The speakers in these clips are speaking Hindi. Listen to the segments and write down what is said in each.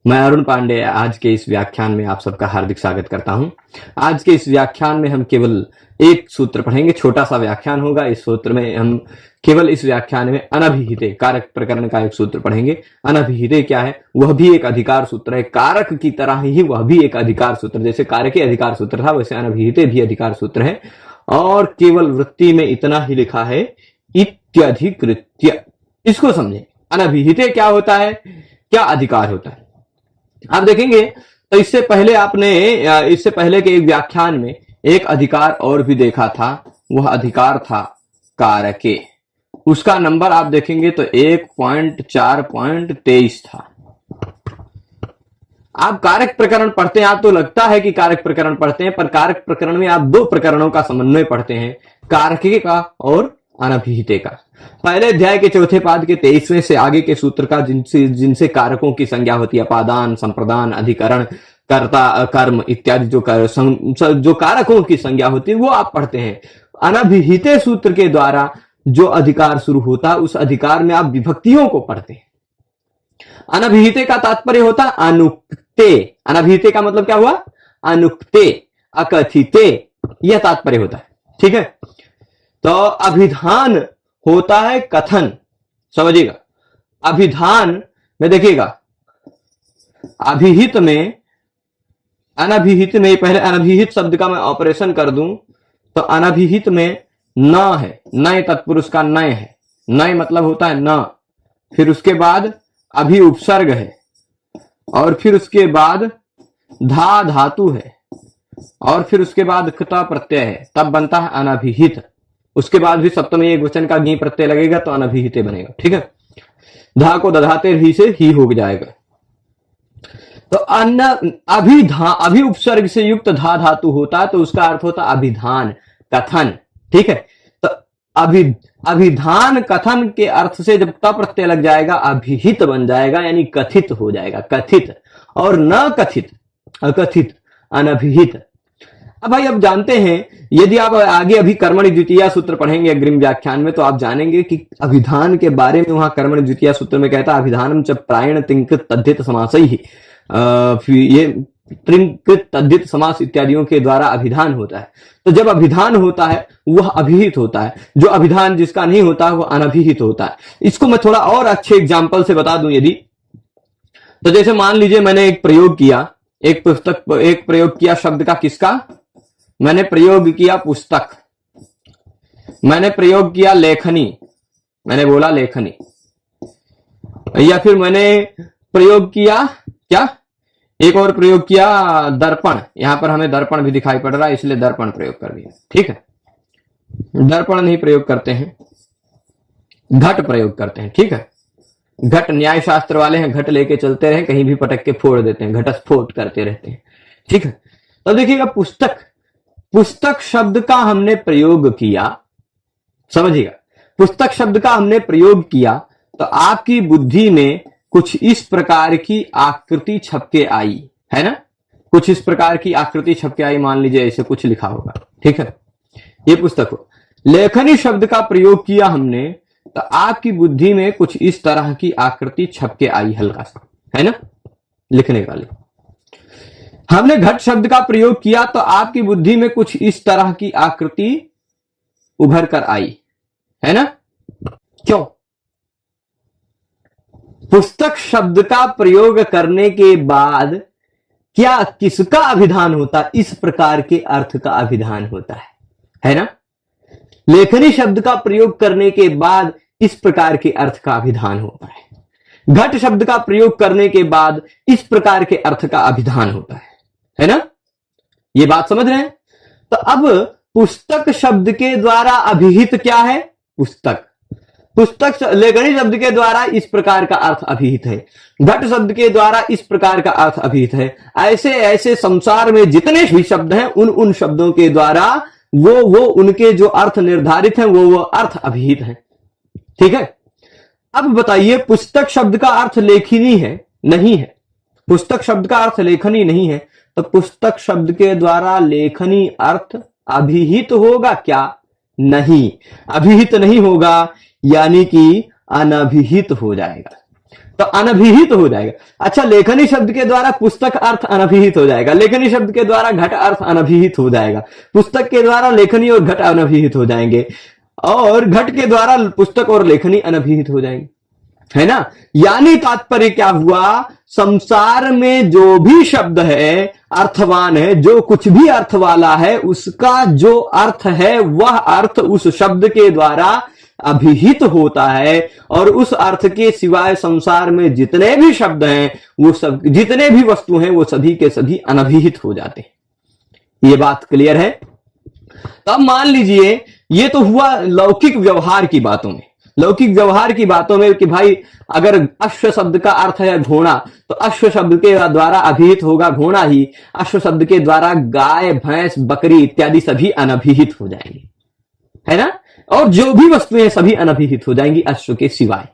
मैं अरुण पांडे आज के इस व्याख्यान में आप सबका हार्दिक स्वागत करता हूं। आज के इस व्याख्यान में हम केवल एक सूत्र पढ़ेंगे, छोटा सा व्याख्यान होगा। इस सूत्र में हम केवल इस व्याख्यान में अनभिहिते कारक प्रकरण का एक सूत्र पढ़ेंगे। अनभिहिते क्या है? वह भी एक अधिकार सूत्र है, कारक की तरह ही वह भी एक अधिकार सूत्र, जैसे कारके अधिकार सूत्र था वैसे अनभिहिते भी अधिकार सूत्र है। और केवल वृत्ति में इतना ही लिखा है, इत्यधिकृत्य। इसको समझें, अनभिहिते क्या होता है, क्या अधिकार होता है। आप देखेंगे तो इससे पहले के एक व्याख्यान में एक अधिकार और भी देखा था। वह अधिकार था कारके। उसका नंबर आप देखेंगे तो 1.4.23 था। आप कारक प्रकरण पढ़ते हैं, आप तो लगता है कि कारक प्रकरण पढ़ते हैं, पर कारक प्रकरण में आप दो प्रकरणों का समन्वय पढ़ते हैं, कारके का और अनभिहिते का। पहले अध्याय के चौथे पाद के 23वें से आगे के सूत्र का जिनसे कारकों की संज्ञा होती है, अपादान, संप्रदान, अधिकरण, कर्ता, कर्म इत्यादि जो कारकों की संज्ञा होती है वो आप पढ़ते हैं। अनभिहिते सूत्र के द्वारा जो अधिकार शुरू होता है उस अधिकार में आप विभक्तियों को पढ़ते हैं। अनभिहिते का तात्पर्य होता है अनुक्ते। अनभिहिते का मतलब क्या हुआ? अनुक्ते, अकथिते, यह तात्पर्य होता है। ठीक है, तो अभिधान होता है कथन। समझिएगा, अभिधान में देखिएगा, अभिहित में, अनभिहित में, पहले अनभिहित शब्द का मैं ऑपरेशन कर दूं तो अनभिहित में न है, नय तत्पुरुष का नय है, नय मतलब होता है न। फिर उसके बाद अभि उपसर्ग है, और फिर उसके बाद धा धातु है, और फिर उसके बाद कृता प्रत्यय है, तब बनता है अनभिहित। उसके बाद भी सप्तमी एक वचन का गी प्रत्यय लगेगा तो अनभिहिते बनेगा। ठीक है, धा को दधाते ही से ही हो जाएगा। तो अभि उपसर्ग से युक्त धा धातु होता है तो उसका अर्थ होता अभिधान, कथन। ठीक है, तो अभिधान कथन के अर्थ से जब त प्रत्यय लग जाएगा अभिहित बन जाएगा, यानी कथित हो जाएगा, कथित। और न कथित, अकथित, अनभिहित। अब भाई, अब जानते हैं, यदि आप आगे अभी कर्मणि द्वितीया सूत्र पढ़ेंगे अग्रिम व्याख्यान में तो आप जानेंगे कि अभिधान के बारे में वहां कर्मणि द्वितीया सूत्र में कहता है अभिधानम च प्रायण तिंकृत तद्धित समासै ही, ये त्रिंकृत तद्धित समास इत्यादियों के द्वारा अभिधान होता है। तो जब अभिधान होता है वह अभिहित होता है, जो अभिधान जिसका नहीं होता है वह अनभिहित होता है। इसको मैं थोड़ा और अच्छे एग्जाम्पल से बता दूं यदि, तो जैसे मान लीजिए मैंने एक प्रयोग किया, एक प्रयोग किया शब्द का, किसका? मैंने प्रयोग किया पुस्तक, मैंने प्रयोग किया लेखनी, मैंने बोला लेखनी, या फिर मैंने प्रयोग किया क्या, एक और प्रयोग किया दर्पण। यहां पर हमें दर्पण भी दिखाई पड़ रहा है इसलिए दर्पण प्रयोग कर दिया। ठीक है, दर्पण नहीं प्रयोग करते हैं, घट प्रयोग करते हैं। ठीक है, घट न्याय शास्त्र वाले हैं, घट लेके चलते रहे, कहीं भी पटक के फोड़ देते हैं, घटस्फोट करते रहते हैं। ठीक है, तो देखिएगा पुस्तक, पुस्तक शब्द का हमने प्रयोग किया, समझिएगा, पुस्तक शब्द का हमने प्रयोग किया तो आपकी बुद्धि में कुछ इस प्रकार की आकृति छपके आई है ना, कुछ इस प्रकार की आकृति छपके आई। मान लीजिए ऐसे कुछ लिखा होगा। ठीक है, ये पुस्तक हो। लेखनी शब्द का प्रयोग किया हमने तो आपकी बुद्धि में कुछ इस तरह की आकृति छपके आई, हल्का सा, है ना, लिखने वाली। हमने घट शब्द का प्रयोग किया तो आपकी बुद्धि में कुछ इस तरह की आकृति उभर कर आई, है ना। क्यों? पुस्तक शब्द का प्रयोग करने के बाद क्या किसका अभिधान होता है? इस प्रकार के अर्थ का अभिधान होता है ना। लेखनी शब्द का प्रयोग करने के बाद इस प्रकार के अर्थ का अभिधान होता है। घट शब्द का प्रयोग करने के बाद इस प्रकार के अर्थ का अभिधान होता है ना। ये बात समझ रहे हैं? तो अब पुस्तक शब्द के द्वारा अभिहित क्या है? पुस्तक। पुस्तक लेखनी शब्द के द्वारा इस प्रकार का अर्थ अभिहित है, घट शब्द के द्वारा इस प्रकार का अर्थ अभिहित है। ऐसे ऐसे संसार में जितने भी शब्द हैं उन शब्दों के द्वारा वो उनके जो अर्थ निर्धारित हैं वो अर्थ अभिहित हैं। ठीक है, अब बताइए पुस्तक शब्द का अर्थ लेखनी है? नहीं है। पुस्तक शब्द का अर्थ लेखनी नहीं है तो पुस्तक शब्द के द्वारा लेखनी अर्थ अभिहित होगा क्या? नहीं, अभिहित नहीं होगा, यानी कि अनभिहित हो जाएगा। तो अनभिहित हो जाएगा। अच्छा, लेखनी शब्द के द्वारा पुस्तक अर्थ अनभिहित हो जाएगा, लेखनी शब्द के द्वारा घट अर्थ अनभिहित हो जाएगा, पुस्तक के द्वारा लेखनी और घट अनभिहित हो जाएंगे, और घट के द्वारा पुस्तक और लेखनी अनभिहित हो जाएंगे, है ना। यानी तात्पर्य क्या हुआ, संसार में जो भी शब्द है अर्थवान है, जो कुछ भी अर्थ वाला है, उसका जो अर्थ है वह अर्थ उस शब्द के द्वारा अभिहित होता है, और उस अर्थ के सिवाय संसार में जितने भी शब्द हैं वो सब, जितने भी वस्तु हैं वो सभी के सभी अनभिहित हो जाते हैं। ये बात क्लियर है। तो अब मान लीजिए, ये तो हुआ लौकिक व्यवहार की बातों में, लौकिक व्यवहार की बातों में कि भाई अगर अश्व शब्द का अर्थ है घोड़ा, तो अश्व शब्द के द्वारा अभिहित होगा घोड़ा ही, अश्व शब्द के द्वारा गाय भैंस बकरी इत्यादि सभी अनभिहित हो जाएंगे, है ना, और जो भी वस्तुएं सभी अनभिहित हो जाएंगी अश्व के सिवाय।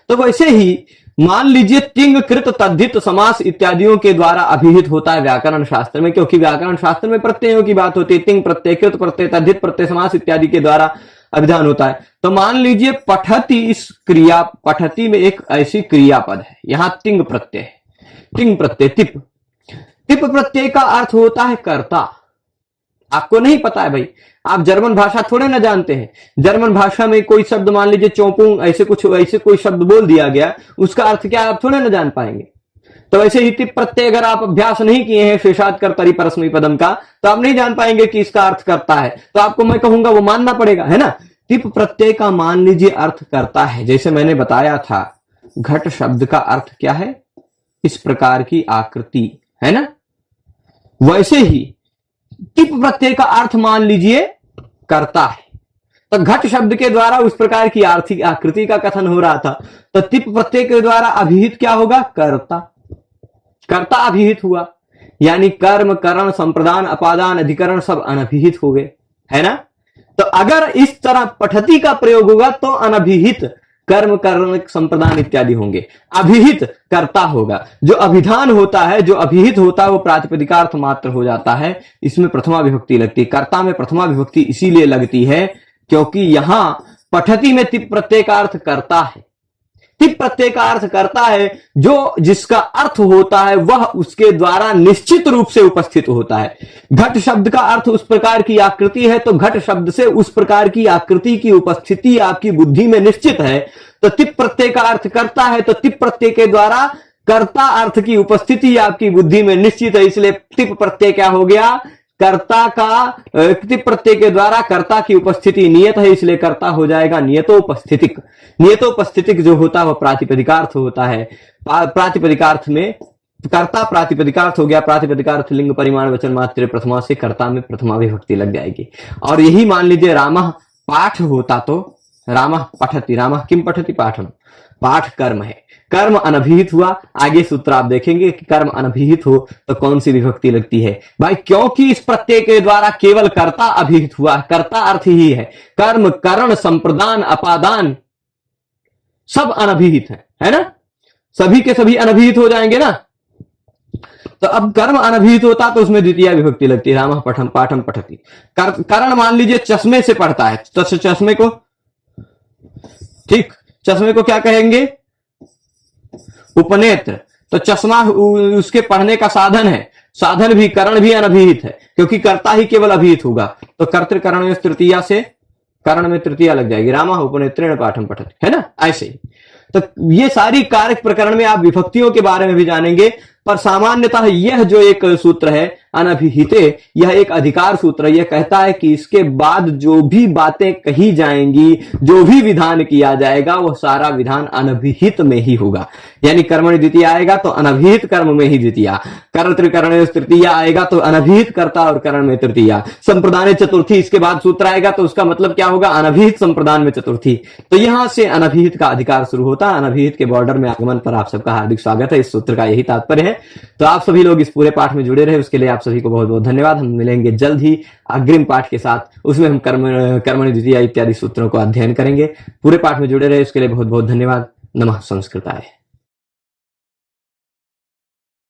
तो वैसे ही मान लीजिए तिंग कृत तद्धित समास इत्यादियों के द्वारा अभिहित होता है व्याकरण शास्त्र में, क्योंकि व्याकरण शास्त्र में प्रत्ययों की बात होती है, तिंग प्रत्यय कृत प्रत्यय तद्धित प्रत्यय समास इत्यादि के द्वारा अभिधान होता है। तो मान लीजिए पठती, इस क्रिया पठती में एक ऐसी क्रियापद है, यहां तिंग प्रत्यय है, तिंग प्रत्यय तिप, तिप प्रत्यय का अर्थ होता है कर्ता। आपको नहीं पता है भाई, आप जर्मन भाषा थोड़े ना जानते हैं, जर्मन भाषा में कोई शब्द मान लीजिए चौपुंग ऐसे कुछ, ऐसे कोई शब्द बोल दिया गया, उसका अर्थ क्या आप थोड़े ना जान पाएंगे। तो वैसे ही तिप प्रत्यय अगर आप अभ्यास नहीं किए हैं शेषाद कर्तरी परस्मै पदम का, तो आप नहीं जान पाएंगे कि इसका अर्थ करता है, तो आपको मैं कहूंगा वो मानना पड़ेगा, है ना। तिप प्रत्यय का मान लीजिए अर्थ करता है, जैसे मैंने बताया था घट शब्द का अर्थ क्या है, इस प्रकार की आकृति, है ना। वैसे ही तिप प्रत्यय का अर्थ मान लीजिए करता है, तो घट शब्द के द्वारा उस प्रकार की आर्थिक आकृति का कथन हो रहा था, तो तिप प्रत्यय के द्वारा अभिहित क्या होगा, कर्ता, कर्ता अभिहित हुआ, यानी कर्म करण संप्रदान अपादान अधिकरण सब अनभिहित हो गए, है ना। तो अगर इस तरह पठती का प्रयोग होगा तो अनभिहित कर्म करण संप्रदान इत्यादि होंगे, अभिहित कर्ता होगा। जो अभिधान होता है, जो अभिहित होता है वो प्रातिपदिकार्थ मात्र हो जाता है, इसमें प्रथमा विभक्ति लगती है। कर्ता में प्रथमा विभक्ति इसीलिए लगती है क्योंकि यहां पठती में तिप प्रत्यय का अर्थ करता है, तिप प्रत्यय का अर्थ करता है, जो जिसका अर्थ होता है वह उसके द्वारा निश्चित रूप से उपस्थित होता है। घट शब्द का अर्थ उस प्रकार की आकृति है, तो घट शब्द से उस प्रकार की आकृति की उपस्थिति आपकी बुद्धि में निश्चित है। तो तिप प्रत्यय का अर्थ करता है, तो तिप प्रत्यय के द्वारा कर्ता अर्थ की उपस्थिति आपकी बुद्धि में निश्चित है, इसलिए तिप प्रत्यय क्या हो गया, कर्ता का, तिप प्रत्यय के द्वारा कर्ता की उपस्थिति नियत है, इसलिए कर्ता हो जाएगा नियतोपस्थितिक। नियतोपस्थितिक जो होता है वह प्रातिपदिकार्थ होता है। प्रातिपदिकार्थ में कर्ता प्रातिपदिकार्थ हो गया, प्रातिपदिकार्थ लिंग परिमाण वचन मात्र प्रथमा से कर्ता में प्रथमा विभक्ति लग जाएगी। और यही मान लीजिए रामः पाठ होता तो रामः पठति, रामः किम पठति पाठम, पाठ कर्म है, कर्म अनभिहित हुआ। आगे सूत्र आप देखेंगे कि कर्म अनभिहित हो तो कौन सी विभक्ति लगती है भाई, क्योंकि इस प्रत्यय के द्वारा केवल कर्ता अभिहित हुआ, कर्ता अर्थ ही है, कर्म करण संप्रदान अपादान सब अनभिहित है ना, सभी के सभी अनभिहित हो जाएंगे ना। तो अब कर्म अनभिहित होता तो उसमें द्वितीय विभक्ति लगती है, रामः पठम पाठम पठति। करण मान लीजिए चश्मे से पढ़ता है, तो चश्मे को, ठीक, चश्मे को क्या कहेंगे, उपनेत्र। तो चश्मा उसके पढ़ने का साधन है, साधन भी, करण भी अनभिहित है, क्योंकि कर्ता ही केवल अभिहित होगा। तो कर्तृकरण में तृतीया से करण में तृतीया लग जाएगी, रामः उपनेत्रेण पाठम पठति, है ना। ऐसे ही तो ये सारी कारक प्रकरण में आप विभक्तियों के बारे में भी जानेंगे, पर सामान्यतः यह जो एक सूत्र है अनभिहिते, यह एक अधिकार सूत्र है। यह कहता है कि इसके बाद जो भी बातें कही जाएंगी, जो भी विधान किया जाएगा, वह सारा विधान अनभिहित में ही होगा। यानी कर्मणि द्वितीय आएगा तो अनभिहित कर्म में ही द्वितीया, कर्तृकरण तृतीया आएगा तो अनभिहित कर्ता और करण में तृतीया, संप्रदान चतुर्थी इसके बाद सूत्र आएगा तो उसका मतलब क्या होगा, अनभिहित संप्रदान में चतुर्थी। तो यहां से अनभिहित का अधिकार शुरू होता है। अनभिहित के बॉर्डर में आगमन पर आप सबका हार्दिक स्वागत है। इस सूत्र का यही तात्पर्य है। तो आप सभी लोग इस पूरे पाठ में जुड़े रहे, उसके लिए आप सभी को बहुत बहुत धन्यवाद। हम मिलेंगे जल्द ही अग्रिम पाठ के साथ, उसमें हम कर्मणि द्वितीया इत्यादि सूत्रों को अध्ययन करेंगे। पूरे पाठ में जुड़े रहे उसके लिए बहुत बहुत धन्यवाद। नमः संस्कृताय।